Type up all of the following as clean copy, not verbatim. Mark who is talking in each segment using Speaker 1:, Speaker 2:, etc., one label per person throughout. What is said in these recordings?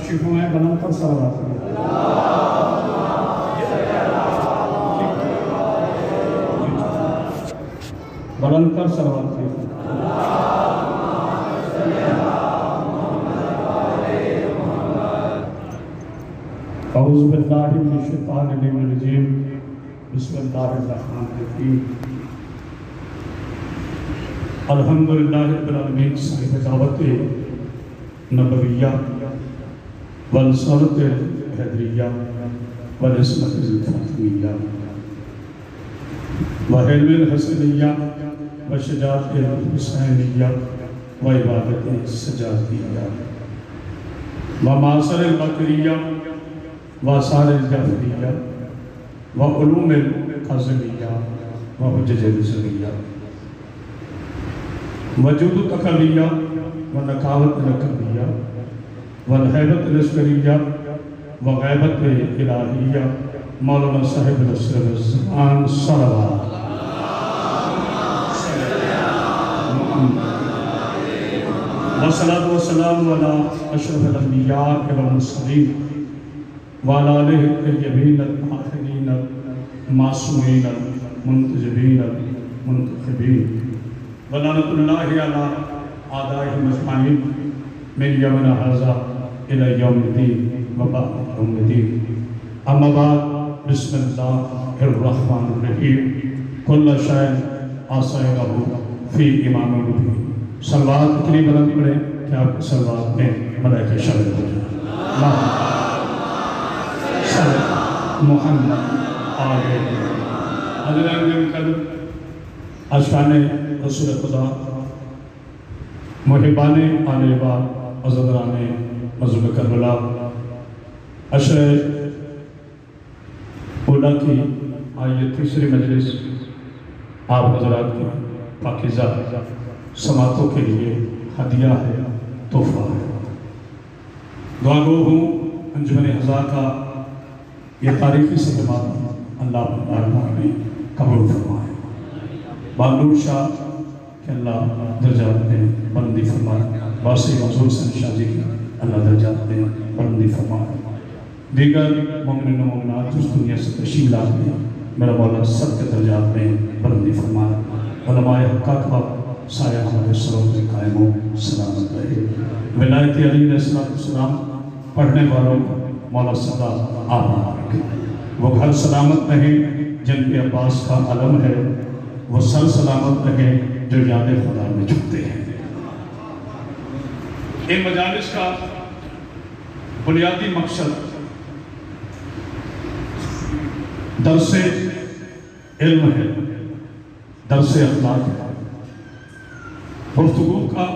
Speaker 1: تشریف فرمائیں، بلند کر صلوات بلند کر صلوات اعوذ باللہ من الشیطان الرجیم بسم اللہ الرحمن الرحیم الحمدللہ رب العالمین صاحب دعوت نبویہ والسنت حیدریہ والعصمت الفاطمیہ وحلم الحسنیہ وشجاعت الحسینیہ وعبادت السجادیہ ومعاصر البکریہ وآثار الجعفریہ وعلوم القاسمیہ وحجج الرضویہ وجود تقلیہ ونکاوت نکبیہ والحیبت العسکریہ وغیبت الہیہ مولانا صاحب نصر الزمان صلوات والصلاة والسلام علی اشرف الانبیاء والمرسلین وعلى آلہ الطیبین الطاہرین المعصومین المنتجبین المنتخبین ولعنۃ اللہ علی اعدائہم اجمعین من یومنا ھذا الی یوم الدین وبعد یوم الدین اما بعد بسم اللہ الرحمن الرحیم کل شیء احصیناہ فی امام مبین صلوات اتنی بلند پڑھیں کہ آپ کے صلوات میں ملائکہ شامل ہو جائیں محمد آگے حضران قدر اشکان رسول خدا محبان آلیبا عزدران مذہب کربلا عشر اولا کی آئی تیسری مجلس آپ حضرات کی پاکیزہ سماعتوں کے لیے ہدیہ ہے، تحفہ ہے۔ دعا گو ہوں انجمن ہزار کا یہ تاریخی صدمات اللہ میں قبول فرمائے، بانور شاہ کہ اللہ درجات میں بلندی فرمائے، باسی منظور سن شاہ جی کی اللہ درجات میں بلندی فرمائے، دیگر مومنین و مومنات جس دنیا سے تشریف لاتے ہیں میرا مولا سب کے درجات میں بلندی فرمائے، علماء حقہ کا سایہ ہمارے سروں میں قائم ہو، سلامت رہے۔ ولایت علی علیہ السلام پڑھنے والوں کو مولا صدا آباد رکھے، وہ گھر سلامت رہے جن کے عباس کا علم ہے، وہ سر سلامت رہے جو یاد خدا میں جھکتے ہیں۔ ان مجالس کا بنیادی مقصد درس علم ہے، درس اخلاق ہے۔ گفتگو کا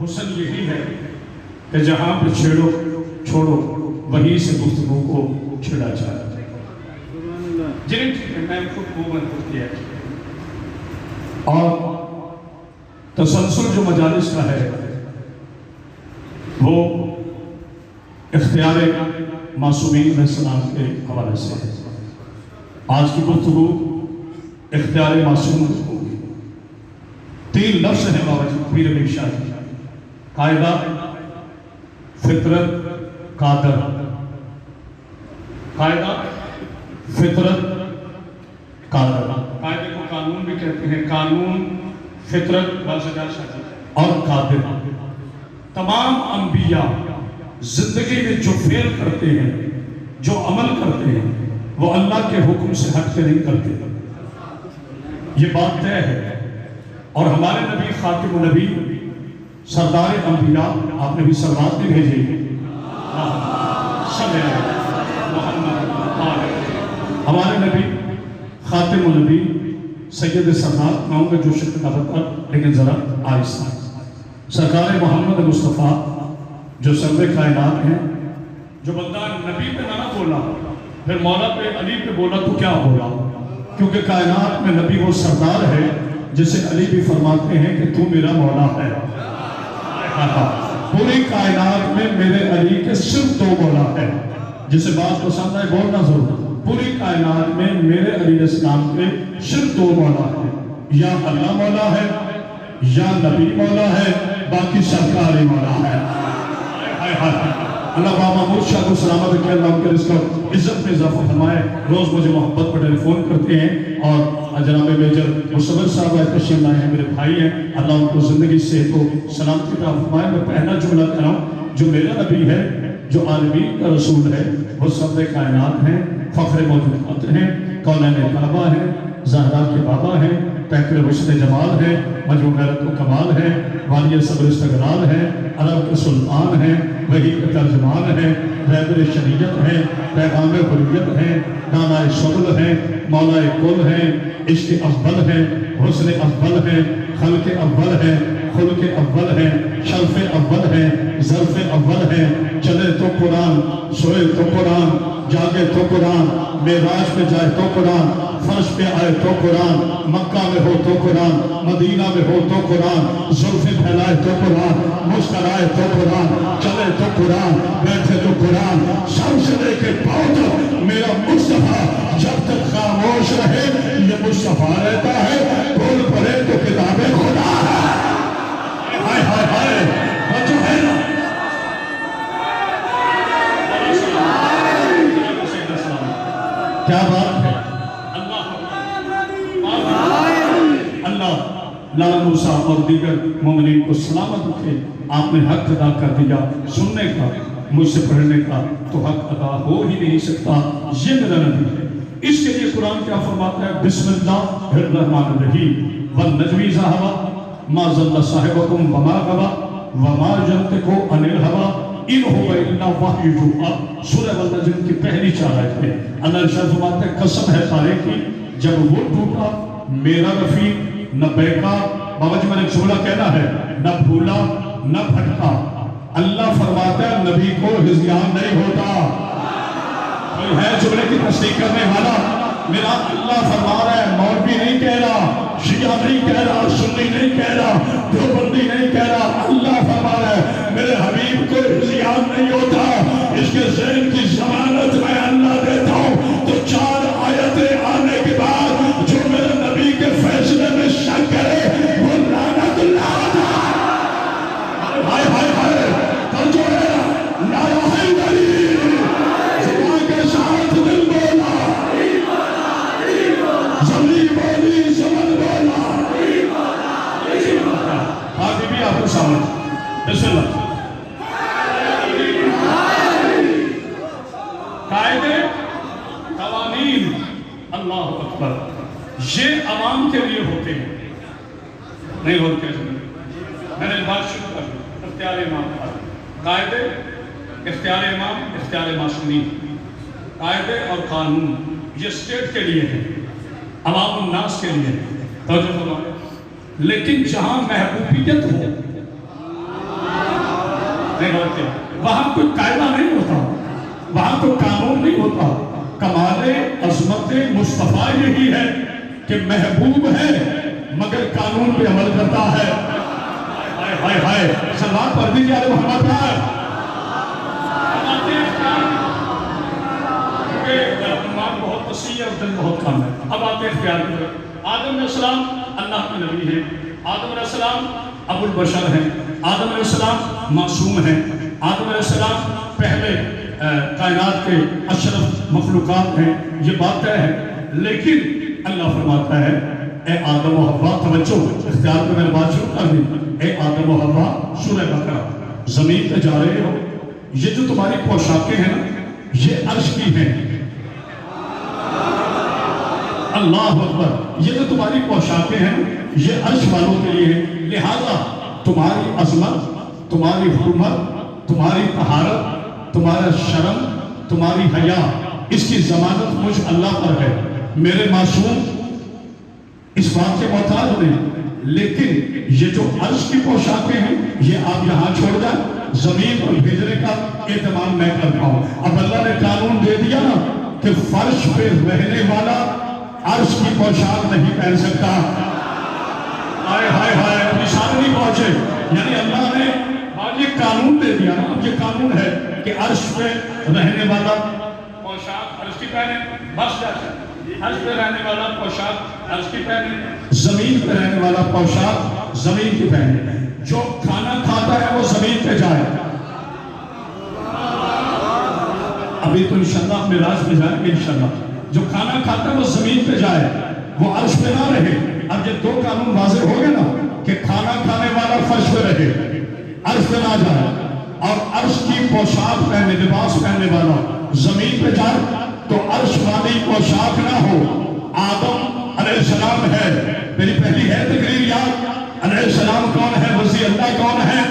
Speaker 1: حسن یہی ہے کہ جہاں پہ چھوڑو وہیں سے گفتگو کو چھڑا جائے۔ جنہیں میں خود کو بند کیا ہے اور تسلسل جو مجالس کا ہے وہ اختیار معصومین علیہ السلام کے حوالے سے ہے۔ آج کی گفتگو اختیار معصوم ہوگی۔ 3 لفظ ہیں بابا جی پیر امیر شاہ جی، قاعدہ، فطرت، قادر۔ قاعدہ، فطرت، قادر۔ قاعدے کو قانون بھی کہتے ہیں، قانون، فطرت، اور قادر۔ تمام انبیاء زندگی میں جو فعل کرتے ہیں، جو عمل کرتے ہیں، وہ اللہ کے حکم سے ہٹ کے نہیں کرتے، یہ بات طے ہے۔ اور ہمارے نبی خاتم النبی سردار انبیاء، آپ نے بھی صلوات بھی بھیجی، ہمارے نبی خاتم النبی سید سردار، میں ہوں گے جو شکل نفت پر لیکن ذرا آہستہ، سرکار محمد مصطفیٰ جو سرور کائنات ہیں، جو بندہ نبی پہ نہ بولا پھر مولا پہ علی پہ بولا تو کیا بولا، کیونکہ کائنات میں نبی وہ سردار ہے جسے علی بھی فرماتے ہیں کہ تو میرا مولا ہے۔ پوری کائنات میں میرے علی کے صرف 2 مولا ہے، جسے بات پسند ہے بولنا ضرور۔ پوری کائنات میں میرے علی علیہ السلام کے صرف 2 مولا ہیں، یا اللہ مولا ہے یا نبی مولا ہے، باقی سرکاری مولا ہے۔ اللہ بابا مرشد کو سلامت رکھے، اللہ ان کے رزق اور عزت میں اضافہ فرمائے۔ روز مجھے محبت پر ٹیلی فون کرتے ہیں اور جناب میجر مصور صاحب تشریف لائے ہیں، میرے بھائی ہیں، اللہ ان کو زندگی صحت و سلامتی عطا فرمائے۔ میں پہلا جملہ کہہ رہا ہوں، جو میرا نبی ہے، جو عالمین کا رسول ہے، وہ سب کائنات ہیں، فخر موجودات ہیں، کونین کعبہ ہیں، زہرا کے بابا ہیں، پیکر حسن جمال ہے، مجموع غیرت و کمال ہے، والی صبر استقلال ہے، عرب کے سلطان ہیں، وحی کے ترجمان ہیں، رہبر شریعت ہیں، پیغام حریت ہیں، دانا شغل ہیں، مولا کل ہیں، عشق اول ہیں، حسن اول ہیں، خلق اول ہیں، خلق اول ہیں، شرف اول ہیں، ظرف اول ہیں، چلے تو قرآن، سوئے تو قرآن، جاگے تو قرآن، معراج پہ جائے تو قرآن، فرش پہ آئے تو قرآن، مکہ میں ہو تو قرآن، مدینہ میں ہو تو قرآن، زلفیں پھیلائے تو قرآن، مسکرائے تو قرآن، چلے تو قرآن، بیٹھے تو قرآن، سب سے لے کے پاؤں تک میرا مصطفیٰ جب تک خاموش رہے یہ مصطفیٰ رہتا ہے، بول پڑے تو کتاب خدا ہے۔ ہائے ہائے ہائے وہ جو ہے نا، کیا بات ہے، اللہ لالا موسیٰ اور دیگر مومنین کو سلامت رکھے۔ آپ نے حق ادا کر دیا سننے کا، مجھ سے پڑھنے کا تو حق ادا ہو ہی نہیں سکتا، یہ میرا نبی ہے۔ اس کے لیے قرآن کیا فرماتا ہے؟ بسم اللہ الرحمن الرحیم، والنجم اذا ہوا ما ضل صاحبکم وما غوا وما ينطق عن الہوا ان هو الا وحی یوحی۔ سورہ والنجم کی پہلی 4 آیتیں اللہ ارشاد فرماتا ہے قسم ہے تارے کی جب وہ ٹوٹا میرا رفیق نہ بہکا، بابا جی میں نے ایک جملہ کہنا ہے، نہ بھولا نہ بھٹکا۔ اللہ فرماتا ہے نبی کو ہذیان نہیں ہوتا۔ کوئی ہے جملے کی تصدیق کرنے والا؟ میرا اللہ فرما رہا ہے، مولوی نہیں کہہ رہا، شیعہ نہیں کہہ رہا، سنی نہیں کہہ رہا، دیوبندی نہیں کہہ رہا، اللہ فرما رہا ہے میرے حبیب کو ہذیان نہیں ہوتا۔ اس کے ذہن کی ضمانت میں اللہ دیتا ہوں۔ تو 4 آیتیں آنے کے بعد جو میرے نبی کے فیصلے میں شک کرے وہ لعنت اللہ ہوتا ہے۔ ہائے ہائے ہائے توجہ ہے، لا الہ الا اللہ، زبان کے ساتھ دل بولا، زمین بولی زمن بولا، آگے بھی آپ کو سامنے بسم اللہ۔ قاعدے قوانین اللہ اکبر یہ عوام کے لیے ہوتے ہیں، نہیں ہوتے ہیں۔ میں نے بات شروع کر دی اختیار امام پر، قاعدے اختیار امام اختیار معصومین، قاعدے اور قانون یہ اسٹیٹ کے لیے ہیں، عوام الناس کے لیے توجہ فرمائیں۔ لیکن جہاں محبوبیت ہو نہیں ہوتے، وہاں کوئی قاعدہ نہیں ہوتا، وہاں کوئی قانون نہیں ہوتا۔ کمال عظمت مصطفیٰ یہی ہے کہ محبوب ہے مگر قانون پہ عمل کرتا ہے۔ ہائے ہائے ہائے سلام پڑھ دیجیے آل محمد پر۔ بہت وسیع اور دل بہت کم ہے۔ اب آتے اختیار کی طرف۔ آدم علیہ السلام اللہ کے نبی ہیں، آدم علیہ السلام ابو البشر ہیں، آدم علیہ السلام معصوم ہیں، آدم علیہ السلام پہلے کائنات کے اشرف مخلوقات ہیں، یہ بات طے ہے۔ لیکن اللہ فرماتا ہے اے آدم و حوا، توجہ اختیار پہ میں نے بات شروع کر دی، اے آدم و حوا سورہ بقرہ، زمین پہ جا رہے ہو، یہ جو تمہاری پوشاکیں ہیں نا یہ عرش کی ہیں۔ اللہ اکبر، یہ جو تمہاری پوشاکیں ہیں یہ عرش والوں کے لیے ہیں، لہذا تمہاری عظمت، تمہاری حکومت، تمہاری طہارت، تمہارا شرم، تمہاری حیا، اس کی ضمانت مجھ اللہ پر ہے۔ میرے معصوم اس بات کے محتاج نہیں، لیکن یہ جو عرش کی پوشاکیں ہیں یہ آپ یہاں چھوڑ جائیں، زمین پر بھیجنے کا اہتمام میں کرتا ہوں۔ اب اللہ نے قانون دے دیا نا کہ فرش پہ رہنے والا عرش کی پوشاک نہیں پہن سکتا۔ ہائے ہائے ہائے نشان نہیں پہنچے، یعنی اللہ نے یہ قانون دے دیا نا، اب یہ قانون ہے کہ عرش پہ رہنے والا پوشاک عرش کی پہنے، بس جاتا عرش پہ رہنے والا پوشاک عرش کی پہنے، زمین پہ رہنے والا پوشاک زمین کی پہنے، جو کھانا کھاتا ہے وہ زمین پہ جائے، ابھی تو انشاءاللہ معراج پہ جائیں گے انشاءاللہ. جو کھانا کھاتا ہے وہ زمین پہ جائے, وہ عرش پہ نہ رہے. اب یہ 2 قانون واضح ہو گئے نا, کہ کھانا کھانے والا فرش پہ رہے, عرش پہ نہ جائے, اور عرش کی پوشاک پہنے, لباس پہننے والا زمین پہ جائے تو عرش والی پوشاک نہ ہو. آدم علیہ السلام ہے, میری پہلی ہے تقریر یاد. علیہ السلام کون ہے؟ وزیر اللہ کون ہے؟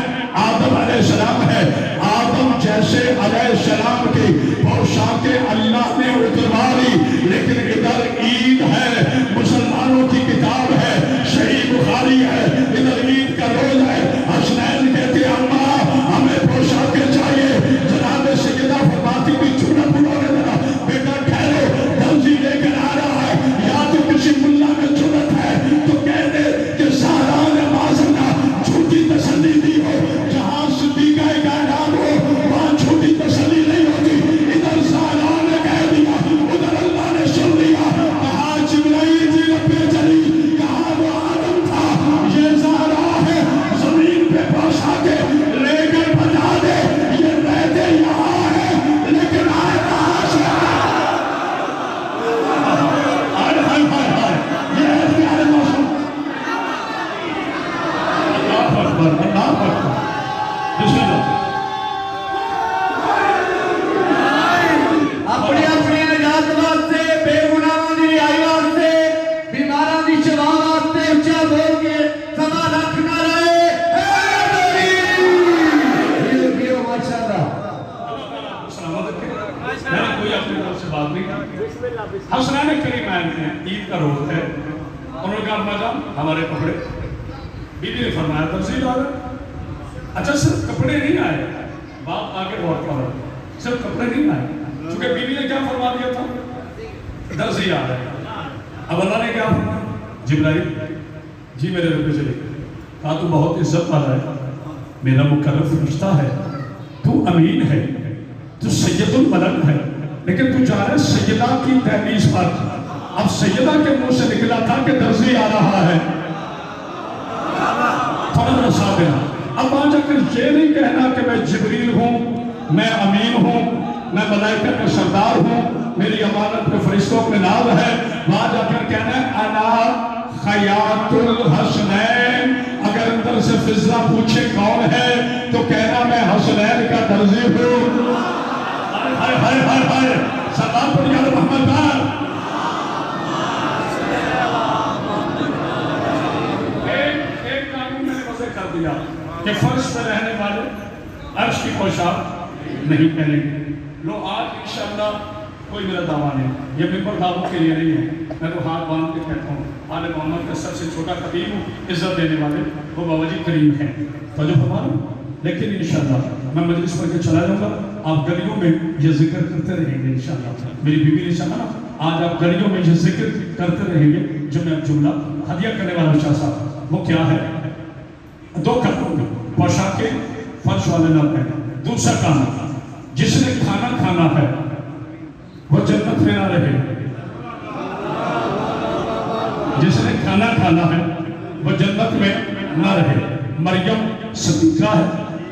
Speaker 1: آدم علیہ السلام ہے. آدم جیسے علیہ السلام کی پوشاکیں اللہ نے اتروا لی, لیکن ادھر عید ہے, مسلمانوں کی کتاب ہے, صحیح بخاری ہے, ادھر عید کا روز ہے. حسنین کہتے ہیں اماں ہمیں پوشاکیں چاہیے. جناب سیدہ فرماتی بھی چونا پڑونے دینا, بیٹا ٹھہرو, درزی لے کر آ رہا ہے. یا تو کسی ملا میں ضرورت ہے تو کہہ دے کہ سارا نے معذرنا جھوٹی تسلی دی ہو. جہاں صدیقہ کائنات ہو وہاں جھوٹی تسلی نہیں ہوتی. ادھر سارا نے کہہ دیا, ادھر اللہ نے سن لیا. کہاں جبرائیل جی ربے چلی, کہاں وہ آدم تھا, یہ سارا ہے. زمین پہ پوشاکیں لے کر بجا دے, یہ رہتے یہاں ہے لیکن آئے کہاں سے. یہ ہے پیارے موسم. اللہ اکبر, اللہ اکبر. بسم اللہ.
Speaker 2: اپنی اپنی نجات واسطے, بے گناہاں دی رہائی واسطے, بیماراں دی شفا واسطے اچھا بول کے سوا لکھ نعرے تکبیر. ماشاءاللہ.
Speaker 1: سلامت رکھے. میں نے کوئی اپنی طرف سے بات نہیں کی. حسنین کریم آئے ہیں, عید کا روز ہے. انہوں نے کہا اما جان ہمارے کپڑے. بیوی نے فرمایا درزی لا رہے. اچھا صرف کپڑے نہیں آئے, بات آگے غور کرو, صرف کپڑے نہیں آئے, چونکہ بیوی نے کیا فرما دیا تھا, درزی آ رہے. اب اللہ نے کیا فرمایا, جبرائیل جی میرے رب چلے. کہا تو بہت عزت والا ہے, میرا مقرر فرشتہ ہے, تو امین ہے, تو سید الملک ہے, لیکن تو جا رہا ہے سیدہ کی دہلیز پر. اب سیدہ کے منہ سے نکلا تھا کہ درزی آ رہا ہے. تھوڑا رسا دینا. اب آ جا کر یہ نہیں کہنا کہ میں جبریل ہوں, میں امین ہوں, میں ملائکہ کا سردار ہوں, میری امانت پہ فرشتوں میں ناز ہے. وہاں جا کر کہنا ہے انا خیاط الحسنین. اگر اندر سے فضلہ پوچھے کون ہے تو کہنا میں حسنین کا درزی ہوں. ہائے ہائے ہائے ہائے, سلام پر یا محمد بار. ایک قانون میں نے وضع کر دیا کہ فرش پہ رہنے والے عرش کی پوشاک نہیں پہنیں گے. لو آج انشاءاللہ کوئی میرا دعویٰ نہیں, یہ ممبر دعووں کے لیے نہیں ہے. میں تو ہاتھ باندھ کے کہتا ہوں آل محمد کا سب سے چھوٹا خطیب ہوں, عزت دینے والے وہ بابا جی کریم ہیں, توجہ فرما لوں. لیکن انشاءاللہ میں مجلس پڑھ کے چلا جاؤں گا, آپ گلیوں میں یہ ذکر کرتے رہیں گے انشاءاللہ. میری بیوی نے کہا نا آج آپ گلیوں میں یہ ذکر کرتے رہیں گے. جو میں جملہ ہدیہ کرنے والا شاہ صاحب وہ کیا ہے, 2 کام, پوشاکیں فرش والے نہ پہنے. دوسرا کام, جس نے کھانا کھانا ہے وہ جنت میں نہ رہے. جس نے کھانا کھانا ہے وہ جنت میں نہ رہے. مریم صدیقہ ہے,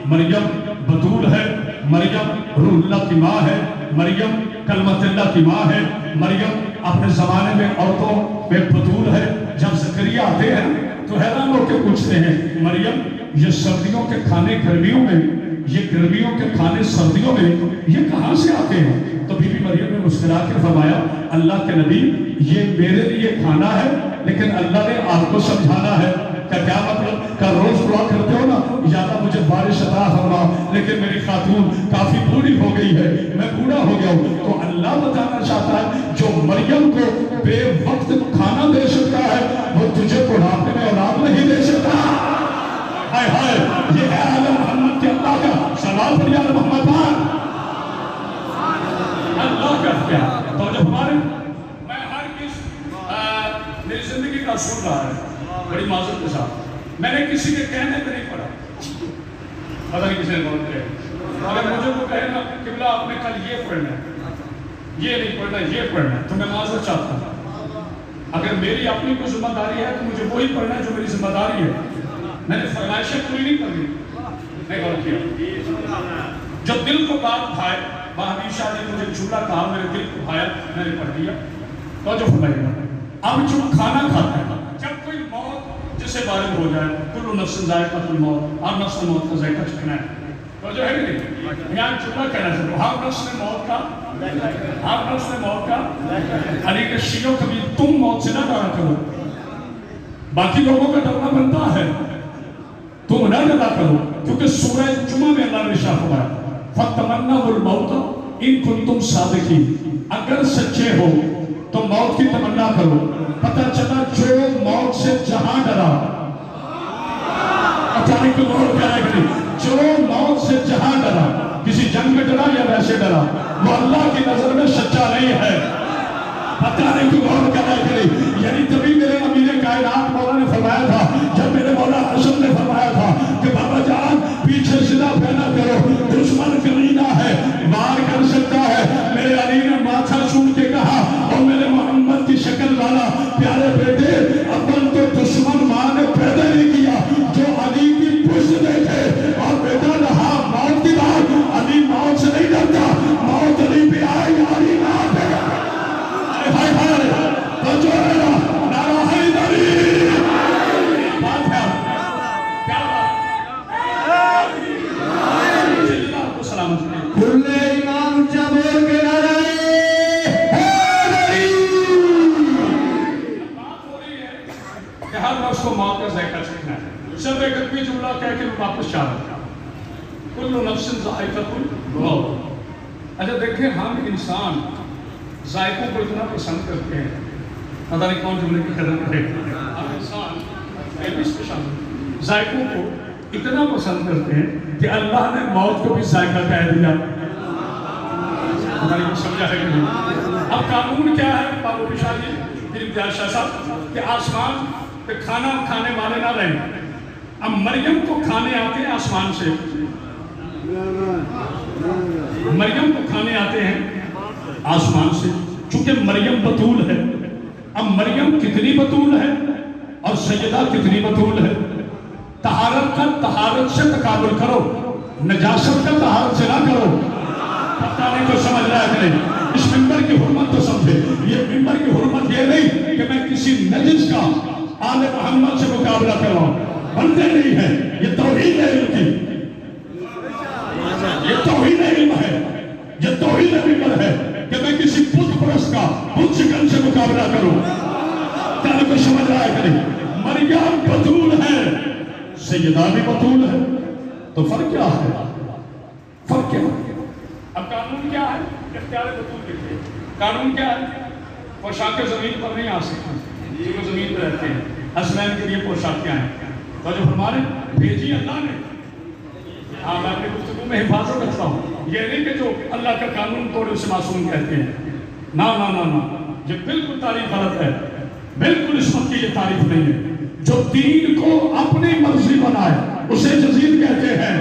Speaker 1: مریم بطول ہے, مریم روح اللہ کی ماں ہے, مریم کلمت اللہ کی ماں ہے, مریم اپنے زمانے میں عورتوں میں بطول ہے. جب زکریا آتے ہیں تو حیران ہو کے پوچھتے ہیں مریم یہ سردیوں کے کھانے گرمیوں میں, یہ گرمیوں کے کھانے سردیوں میں یہ کہاں سے آتے ہیں؟ تو بی بی مریم نے مسکرا کے فرمایا اللہ کے نبی یہ میرے لیے کھانا ہے لیکن اللہ نے آپ کو سمجھانا ہے. کیا مطلب, کہ روز دعا کرتے ہو نا یا اللہ مجھے بارش عطا فرما, لیکن میری خاتون کافی بوڑھی ہو گئی ہے, میں بوڑھا ہو گیا ہوں. تو اللہ بتانا چاہتا ہے جو مریم کو بے وقت کھانا دے سکتا ہے وہ تجھے بڑھاپے میں اولاد نہیں دے سکتا. ہائے ہائے, یہ ہے آل محمد کے اللہ کا سلام پر یا محمد بان. اللہ کا کیا تو جب ہمارے میں ہر کس میری زندگی کا سن رہا ہے بڑی معذرت کے ساتھ, میں نے کسی کے کہنے پہ نہیں پڑھا, پتہ نہیں کسی نے بول دیا. اگر مجھے وہ کہے نا قبلہ آپ نے کل یہ پڑھنا ہے, یہ نہیں پڑھنا, یہ پڑھنا ہے, تو میں معذرت چاہتا ہوں. اگر میری اپنی کوئی ذمہ داری ہے تو مجھے وہی پڑھنا ہے جو میری ذمہ داری ہے. میں نے فرمائشیں پوری نہیں کرنی, نہیں غور کیا. جو دل کو بات بھائے، مہدی شاہ نے مجھے جملہ کہا، میرے دل کو بھایا، میں نے پڑھ دیا۔ تو جو فرمائیے اب جو کھانا کھاتا ہے، جب کوئی موت جسے وارد ہو جائے، کل نفس ذائقۃ الموت، ہر نفس نے موت کا ذائقہ چکھنا ہے، تو جو ہے کہ نہیں، یہاں جملہ کہنا چاہتا ہوں، ہر نفس نے موت کا، ہر نفس نے موت کا، علی کے شیعوں کبھی تم موت سے نہ ڈرا کرو، باقی لوگوں کا ڈرنا بنتا ہے، تم نہ ڈرا کرو، کیونکہ سورہ جمعہ میں اللہ نے ارشاد فرمایا فَتَمَنَّوُا الْمَوْتَ إِن كُنتُمْ صَادِقِينَ، اگر سچے ہو تو موت کی تمنا کرو۔ پتہ چلا جو موت سے جہاں ڈرا، اچانک تو موت کیا ہے، جو موت سے جہاں ڈرا، کسی جنگ میں ڈرا یا ویسے ڈرا، وہ اللہ کی نظر میں سچا نہیں ہے۔ پتہ نہیں تو غور کرنا کرے، یعنی تبھی میرے امیر کائنات مولا نے فرمایا تھا، جب میرے مولا حسن نے فرمایا تھا کہ بابا جان پیچھے سیدھا پہنا کرو، دشمن کمینہ ہے، وار کر سکتا ہے۔ میرے علی نے ماتھا چوم کے کہا، اور میرے محمد کی شکل والا پیارے بیٹے، اپن تو دشمن ماں نے پیدا نہیں کیا، جو علی کی پشت دیکھے، اور بیٹا رہا موت کی بات، علی موت سے نہیں ڈرتا، موت علی پہ آئی، علی نہ پہ ہائے ہائے بچو ہے نا، نعرہ حیدری، بات ہے کیا بات، اللہ کو سلامت ہے،
Speaker 2: کھلے ایمان اونچا بول کے نعرہ حیدری۔
Speaker 1: بات ہو رہی ہے کہ ہر نفس کو موت کا ذائقہ چکھنا ہے، صرف ایک ادبی جملہ کہہ کے واپس چاہ رہا ہے، کل نفس ذائقۃ الموت۔ اچھا دیکھیں، ہم انسان ذائقوں کو اتنا پسند کرتے ہیں، پتہ نہیں کون جملے کی قدر کرے، ہم انسان ذائقوں کو اتنا پسند کرتے ہیں کہ اللہ نے موت کو بھی ذائقہ کہہ دیا۔ پتہ نہیں کچھ سمجھا ہے کہ نہیں؟ اب قانون کیا ہے بابو شاہ جی، پھر امتیاز شاہ صاحب، کہ آسمان پہ کھانا کھانے والے نہ رہیں۔ اب مریم کو کھانے آتے ہیں آسمان سے، مریم کو کھانے آتے ہیں آسمان سے، چونکہ مریم بطول ہے۔ اب مریم کتنی بطول ہے اور سیدہ کتنی بطول ہے؟ طہارت کا طہارت سے تقابل کرو، نجاست کا طہارت سے نہ کرو۔ پتہ نہیں کو سمجھ رہا ہے کہ نہیں؟ اس ممبر کی حرمت تو سمجھے، یہ ممبر کی حرمت یہ نہیں کہ میں کسی نجس کا آل محمد سے مقابلہ کر رہا ہوں، بنتے نہیں ہے، یہ توہین ہے علم کی، یہ توہین علم ہے، یہ توہین ممبر ہے کہ میں کسی بت پرست کا بت شکن سے مقابلہ کروں۔ کیا کوئی سمجھ رہا ہے کہ نہیں؟ مریم بطول ہے، سیدہ بھی بطول ہے، تو فرق کیا ہے؟ فرق کیا ہے؟ اب قانون کیا ہے؟ اختیار بطول دیکھئے، قانون کیا ہے؟ پوشاک زمین پر نہیں آ سکتی، جو زمین پر رہتے ہیں، حسنین کے لیے پوشاک کیا ہے؟ تو جو فرمانے بھیجی اللہ نے، میں اپنے گفتگو میں حفاظت رکھتا ہوں، یہ نہیں کہ جو اللہ کا قانون توڑے اسے معصوم کہتے ہیں، نا نا نا نا، یہ بالکل تعریف غلط ہے، بالکل اس وقت کی یہ تعریف نہیں ہے۔ جو دین کو اپنی مرضی بنائے اسے جزید کہتے ہیں۔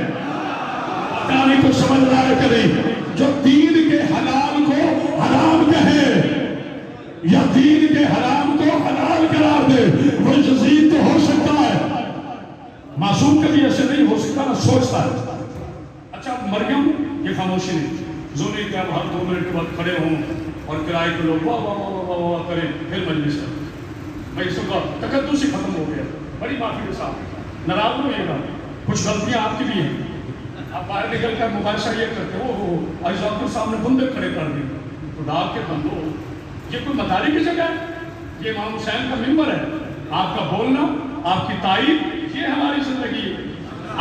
Speaker 1: تعریف کو سمجھ رہا ہے کہ نہیں؟ جو دین کے حلال کو حرام کہے یا دین کے حرام کو حلال قرار دے، وہ جزید تو ہو سکتا ہے، معصوم کبھی ایسے نہیں ہو سکتا، نہ سوچتا ہے۔ اچھا مریم یہ خاموشی نہیں، زونی کہ اب ہر 2 منٹ کے بعد کھڑے ہوں اور کرائے کے لوگ واہ واہ واہ واہ واہ کریں، پھر مجلس ہے، میں اس کا تقدس ہی ختم ہو گیا، بڑی معافی کے ساتھ ناراض نہ ہوئیے گا، کچھ غلطیاں آپ کی بھی ہیں، آپ باہر نکل کر مباحثہ یہ کرتے ہو عزیزان کے سامنے بندے کھڑے کر دیں، تو ڈاک کے بندو، یہ کوئی مداری کی جگہ ہے؟ یہ امام حسین کا ممبر ہے، آپ کا بولنا، آپ کی تعریف، یہ ہماری زندگی ہے،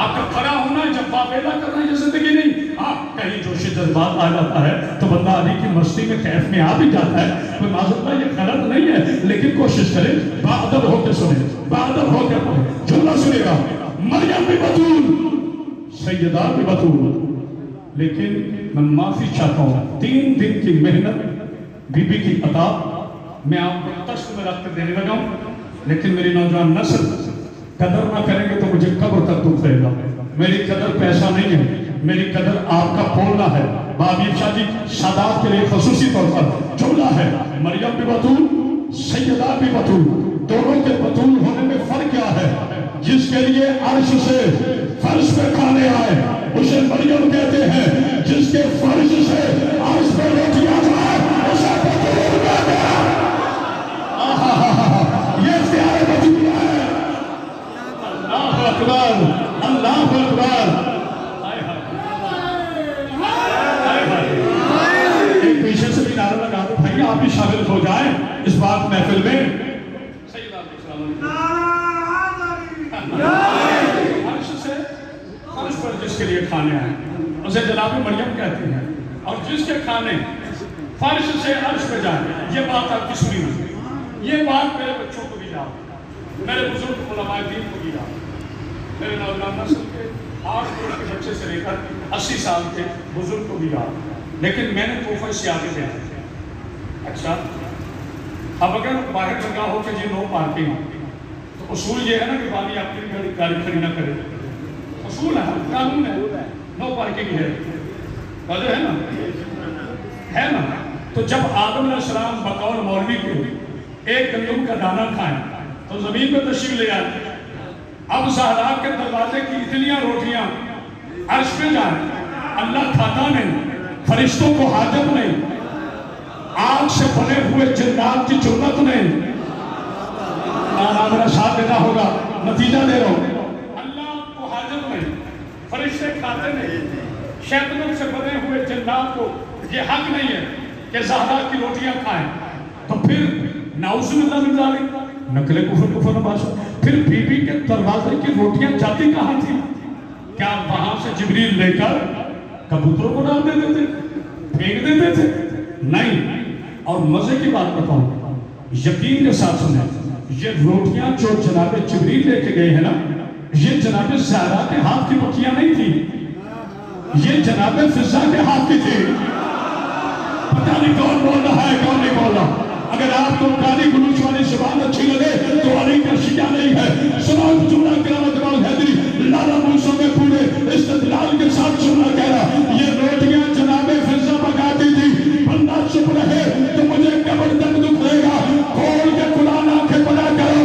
Speaker 1: آپ کا کھڑا ہونا، جب پیدا کرنا یہ زندگی نہیں۔ آپ کہیں جوش جذبات آ جاتا ہے تو بندہ علی کی مستی میں کیف میں آ بھی جاتا ہے، کوئی معذرت یہ غلط نہیں ہے، لیکن کوشش کریں باادب ہو کے سنیں، باادب ہو کے پڑھیں، جملہ سنے گا، مریم بھی بطول، سیدہ بھی بطول، لیکن میں معافی چاہتا ہوں 3 دن کی محنت بی بی کی عطا میں آپ کو تشت میں رکھ کر دینے لگا ہوں، لیکن میری نوجوان نسل قدر نہ کریں گے تو مجھے قبر تک دکھ رہے گا۔ میری قدر پیسہ نہیں ہے، میری قدر آپ کا بولنا ہے۔ بابیر شاہ جی سادات کے لیے خصوصی طور پر جملہ ہے، مریم بھی بطول، سیدہ بھی بطول، دونوں کے بطول ہونے میں فرق کیا ہے؟ جس کے لیے عرش سے فرش پہ کھانے آئے اسے مریم کہتے ہیں، جس کے فرش سے عرش پہ روٹیاں جائے اسے فطور کہتے ہیں۔ یہ اختیار وجود ہے۔ اللہ اکبر، اللہ اکبر۔ ایک پیچھے سے بھی نعرہ لگا دو بھائی، آپ بھی شامل ہو جائیں اس بات محفل میں۔ فرش پر جس کے لیے کھانے آئے اسے جناب مریم کہتے ہیں، اور جس کے کھانے فرش سے عرش پہ جائیں، یہ بات آپ کی سنی ہوئی، یہ بات میرے بچوں کو بھی یاد، میرے بزرگ علماء دین کو بھی یاد، میرے نوجوان نسل کے 8 سال کے بچے سے لے کر 80 سال کے بزرگ کو بھی یاد، لیکن میں نے تحفہ سے آگے دیا۔ اچھا اب اگر باہر لگا ہو کہ جی نو پارکنگ، تو اصول یہ ہے نا کہ بانی اپنی گاڑی کھڑی نہ کرے، اصول ہے، قانون ہے، نو پارکنگ ہے، واضح ہے نا۔ تو جب آدم علیہ السلام بقول مولوی کے ایک گندم کا دانہ کھائیں تو زمین پہ تشریف لے آتے، اب زہرا کے دروازے کی اتنیاں روٹیاں عرش پہ جائیں، اللہ کھاتا نہیں، فرشتوں کو حاجت نہیں، آگ سے بنے ہوئے جنات کی جرات نہیں۔ میرا ساتھ دینا ہوگا، نتیجہ دے رہا ہوں، اللہ کو حاجت نہیں، فرشتے کھاتے نہیں، شیطانوں سے بنے ہوئے جنات کو یہ حق نہیں ہے کہ زہرا کی روٹیاں کھائیں، تو پھر نعوذ باللہ من ذالک نقل کفر نباشا، پھر بی بی کے دروازے کی روٹیاں جاتی کہاں تھی؟ کیا وہاں سے جبریل لے کر کبوتروں کو ڈال دیتے تھے، پھینک دیتے تھے؟ نہیں۔ اور مزے کی بات بتاؤں، یقین کے ساتھ سنیں، یہ روٹیاں جو جناب جبریل لے کے گئے ہیں نا، یہ جناب زہرا کے ہاتھ کی پکیاں نہیں تھی، یہ جناب فضا کے ہاتھ کی تھی۔ پتہ نہیں کون بول رہا ہے کون نہیں بول رہا۔ اگر آپ کو گالی گلوچ والی زبان اچھی لگے تو علی کا شیعہ نہیں ہے۔ سنو جملہ کرامت اقبال حیدری لالا موسیٰ میں پورے استدلال کے ساتھ جملہ کہہ رہا، یہ روٹیاں جناب فضا پکاتی تھی، بندہ چپ رہے تو مجھے قبر تک دکھ دے گا۔ کھول کے قرآن آنکھیں پڑھا کرو،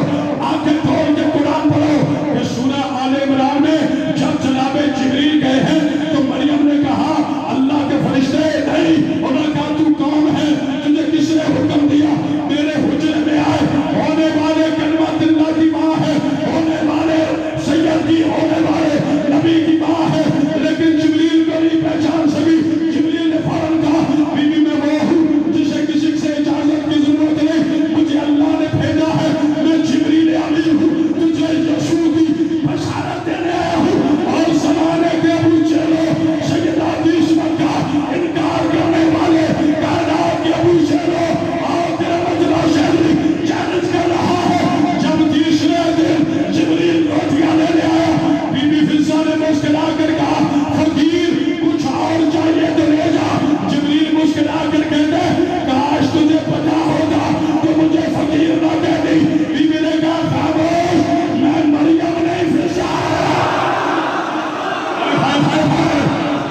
Speaker 1: آنکھیں کھول کے قرآن پڑھو۔ یہ سورہ آل عمران میں جب جناب جبریل گئے ہیں تو مریم نے کہا اللہ کے فرشتے نہیں، انہوں نے کہا تو کون ہے، تجھے کس نے حکم دیا میرے حجرے میں آئے؟ ہونے والے کلمات اللہ کی ماں ہے، ہونے والے سید کی، ہونے والے نبی کی ماں ہے، لیکن جبریل کو نہیں پہچان سکی۔ جبریل نے فوراً کہا بی بی میں وہ ہوں جسے کسی سے اجازت کی ضرورت نہیں، مجھے اللہ نے بھیجا ہے، میں جبریل علی ہوں، تجھے یسوع کی بشارت دینے آیا ہوں۔ اور زمانے کے ابو جہلو، سیدہ عیسیٰ کا انکار کرنے والے کائنات کے ابو جہلو، اور تیرے مجلہ شہری چیلنج کر رہا ہے۔ جب تیسرے دن جبریل روٹیاں لینے آیا، بی بی فضا نے مسکرا کر کہا فقیر کچھ اور چاہیے تو لے جا۔ جبریل مسکرا کر کہتے کاش تجھے پتا ہوگا تو مجھے فقیر نہ کہتی۔ بی بی نے کہا خاموش، میں مریم نہیں فضا۔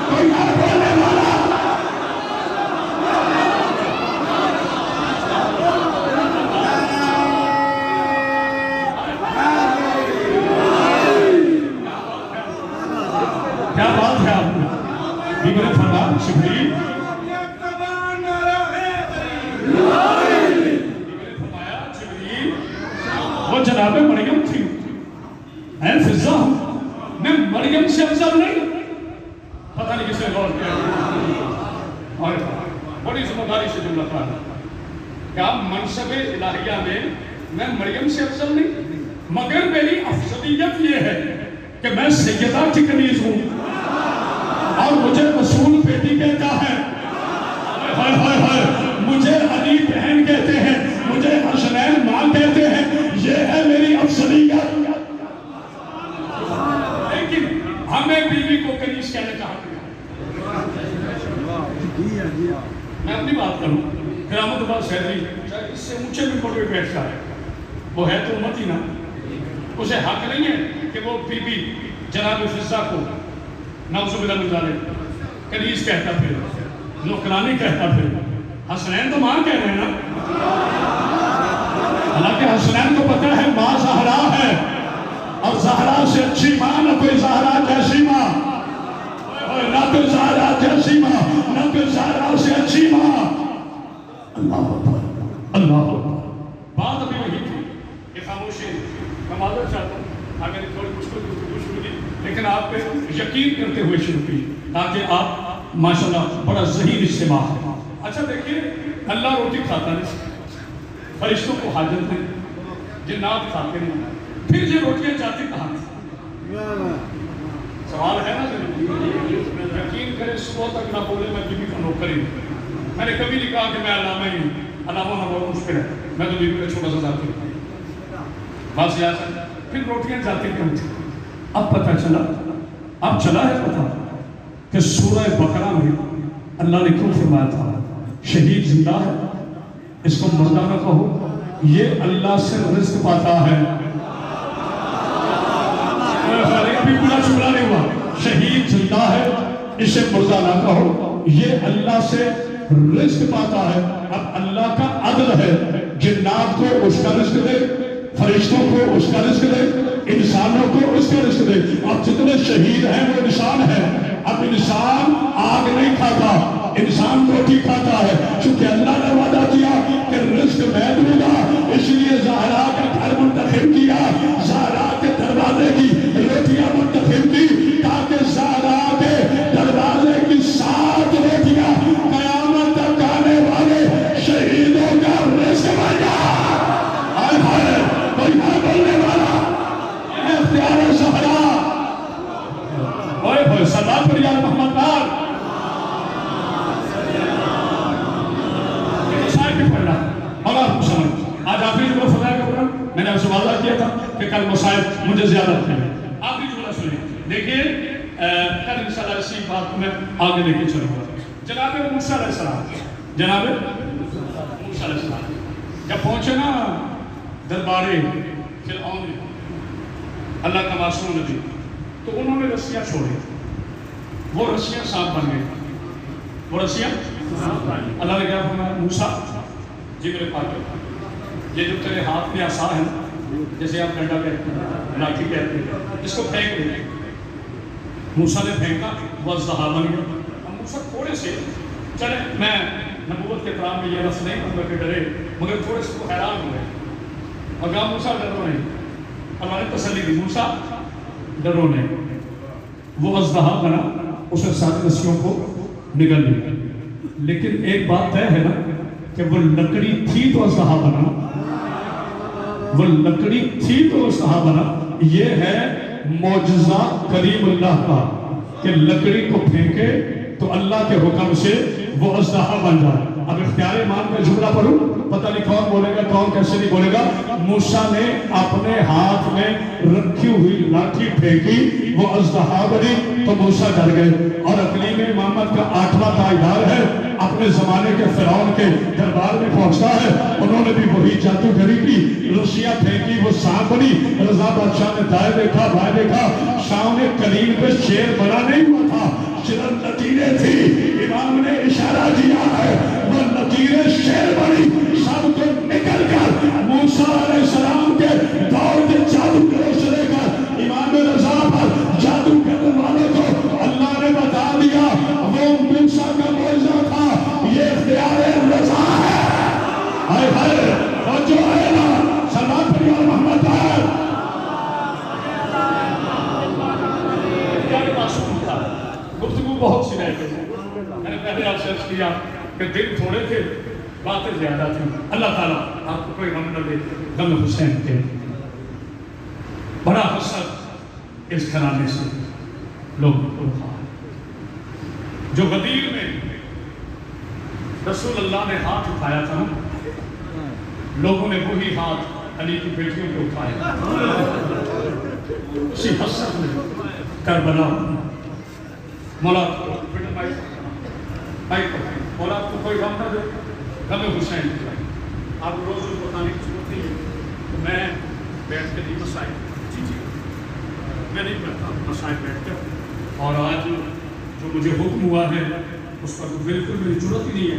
Speaker 1: کوئی نہ بولنے والا۔ کیا بات ہے آپ نے؟ بی بی نے فرمایا جبریل، وہ جناب مریم تھی، میں فضا ہوں، میں مریم سے افضل نہیں۔ پتہ نہیں کس نے غور کیا، اور بڑی ذمہ داری سے جملہ تھا کہ منصب الہیہ میں مریم سے افضل نہیں، مگر میری افضلیت یہ ہے کہ میں سیدہ کی کنیز ہوں، اور مجھے رسول بیٹی کہتا ہے، مجھے علی بہن کہتے ہیں، مجھے حسنین ماں کہتے ہیں، یہ ہے میری افضلیت۔ لیکن ہمیں بیوی کو کنیز کہنے چاہتے ہیں۔ میں اپنی بات کروں، کرامت اقبال حیدری اس سے اونچے میں پڑھ کے بیٹھتا ہے، وہ ہے تو امت ہی نا، اسے حق نہیں ہے کہ وہ بی بی جناب فضا کو نعوذ باللہ من ذالک کنیز کہتا پھر، نوکرانی کہتا پھر۔ حسنین تو ماں کہہ رہے ہیں نا، حالانکہ حسنین کو پتہ ہے ماں زہرا ہے، اور زہرا سے اچھی ماں نہ کوئی زہرا جیسی ماں۔ نہ تو زہرا جیسی ماں، نہ تو زہرا سے اچھی ماں. اللہ اکبر، اللہ اکبر. بات ابھی وہی تھی کہ خاموشی. میں معذرت چاہتا ہوں اگر تھوڑی مشکل گفتگو شروع کی، لیکن آپ پہ یقین کرتے ہوئے شروع کی تاکہ آپ ماشاءاللہ بڑا ذہین اجتماع ہے. اچھا دیکھیے، اللہ روٹی کھاتا نہیں، فرشتوں کو حاجت نہیں، جنات کھاتے نہیں، پھر یہ روٹیاں جاتی کہاں سے؟ سوال ہے نا ضرور. یقین کریں صبح تک نہ بولے میں بیوی کا نوکر ہی ہوں. میں نے کبھی نہیں کہا کہ میں علامہ ہی ہوں. علامہ ہونا بہت مشکل ہے، میں تو بیوی کا چھوٹا سا ذاتی ہوں. بات یاد ہے. پھر روٹیاں جاتی کیوں تھی؟ اب پتہ چلا، اب چلا ہے پتہ کہ سورہ بقرہ میں اللہ نے کیوں فرمایا تھا شہید زندہ ہے، اس کو مردہ نہ کہو، یہ اللہ سے رزق پاتا ہے. ابھی پورا شکرہ نہیں ہوا. شہید زندہ ہے، اسے مردہ نہ کہو، یہ اللہ سے رزق پاتا ہے. اب اللہ کا عدل ہے، جنات کو اس کا رزق دے، فرشتوں کو اس کا رزق دے، انسانوں کو اس کا رزق دے. اب جتنے شہید ہیں وہ انسان ہیں. اب انسان آگ نہیں کھاتا، انسان روٹی کھاتا ہے. چونکہ اللہ نے وعدہ کیا کہ رزق میں دوں گا، اس لیے زہرا کا گھر منتخب کیا، زہرا کے دروازے کی روٹیاں منتخب کی تاکہ زہرا کے دروازے کی 7 روٹیاں قیامت تک آنے والے شہیدوں کا رزق بن جائے. آئے ہائے، کوئی نہ بولنے والا، یہ اختیار زہرا. اوئے ہوئے سلام پر یا محمد نار. اور آپ کو سمجھ آج آخری جملہ فضائے کا قرآن میں نے آپ سے وعدہ کیا تھا کہ کل مسائل مجھے زیادہ رکھیں گے. آخری جملہ سنیں. دیکھیے کل انشاءاللہ اسی بات کو میں آگے لے کے چلوں گا. جناب موسیٰ علیہ السلام، جناب موسیٰ علیہ السلام جب پہنچے نا دربارے فرعون اللہ کا معصوم نبی، تو انہوں نے رسیاں چھوڑی. وہ رسیاں سانپ بن گئی. وہ رسیاں اللہ نے کیا فرمایا؟ موسیٰ جی میرے پاس یہ جو تیرے ہاتھ میں عصا ہے، جیسے آپ ڈنڈا کہتے ہیں، لاٹھی کہتے ہیں، اس کو پھینک دیں. موسیٰ نے پھینکا، وہ اژدہا بن گیا. اب موسیٰ تھوڑے سے چلے، میں نبوت کے احترام میں یہ لفظ نہیں کہوں گا کہ ڈرے، مگر تھوڑے سے وہ حیران ہوئے اور کہا موسیٰ ڈرو نہیں. اللہ نے تسلی دی، موسیٰ ڈرو نہیں. وہ اژدہا بنا، اس نے ساری رسیوں کو نگل لیا. لیکن ایک بات طے ہے نا کہ وہ لکڑی تھی تو اژدہا بنا، وہ لکڑی تھی تو اژدہا بنا. یہ ہے معجزہ کریم اللہ کا کہ لکڑی کو پھینکے تو اللہ کے حکم سے وہ اژدہا بن جائے. اب اختیار ایمان کا جملہ پڑھوں، پتہ نہیں کون بولے گا کون کیسے نہیں بولے گا. موسیٰ نے اپنے ہاتھ میں رکھی ہوئی لاٹھی پھینکی، وہ اژدہا بنی تو موسیٰ ڈر گئے. اور اقلیم محمد کا 8واں تاجدار ہے، اپنے زمانے کے فرعون کے دربار میں پہنچتا ہے. انہوں نے بھی وہی جادوگری کی، رسیاں پھینکی، وہ سانپ بنی. رضا بادشاہ نے دائیں دیکھا بائیں دیکھا، سامنے کلیم پہ شیر بنا نہیں ہوا تھا، صرف لکیریں تھی. امام نے اشارہ دیا ہے، وہ لکیریں شیر بنی. سب کو نکل کر موسیٰ علیہ السلام کے دور کے جادوگروں سے لے کر امام رضا پر جادو کرنے والوں کو اللہ نے بتا دیا وہ موسیٰ کا معجزہ تھا، یہ اختیار رضا ہے. ہائے ہائے، اور جو ہے نا سلام پر یا محمد ہے. گفتگو بہت سی رہ گئی. میں نے پہلے آپ سے عرض کیا کہ دن تھوڑے تھے، باتیں زیادہ تھیں. اللہ تعالیٰ آپ کو کوئی غم نہ دے. غم حسین کے بڑا حسد اس گھرانے سے لوگوں کو تھا. جو غدیر میں رسول اللہ نے ہاتھ اٹھایا تھا، لوگوں نے وہی ہاتھ علی کی بیٹیوں پہ اٹھایا. اسی حسد میں کربلا مولا مولا کو کوئی غم نہ دے. غم حسین کی آپ روز بتانے کی ضرورت نہیں ہے کہ میں بیٹھ کے نہیں مسائل میں نہیں کرتا مسائل بیٹھ کر. اور آج جو مجھے حکم ہوا ہے اس پر بالکل میری ضرورت ہی نہیں ہے.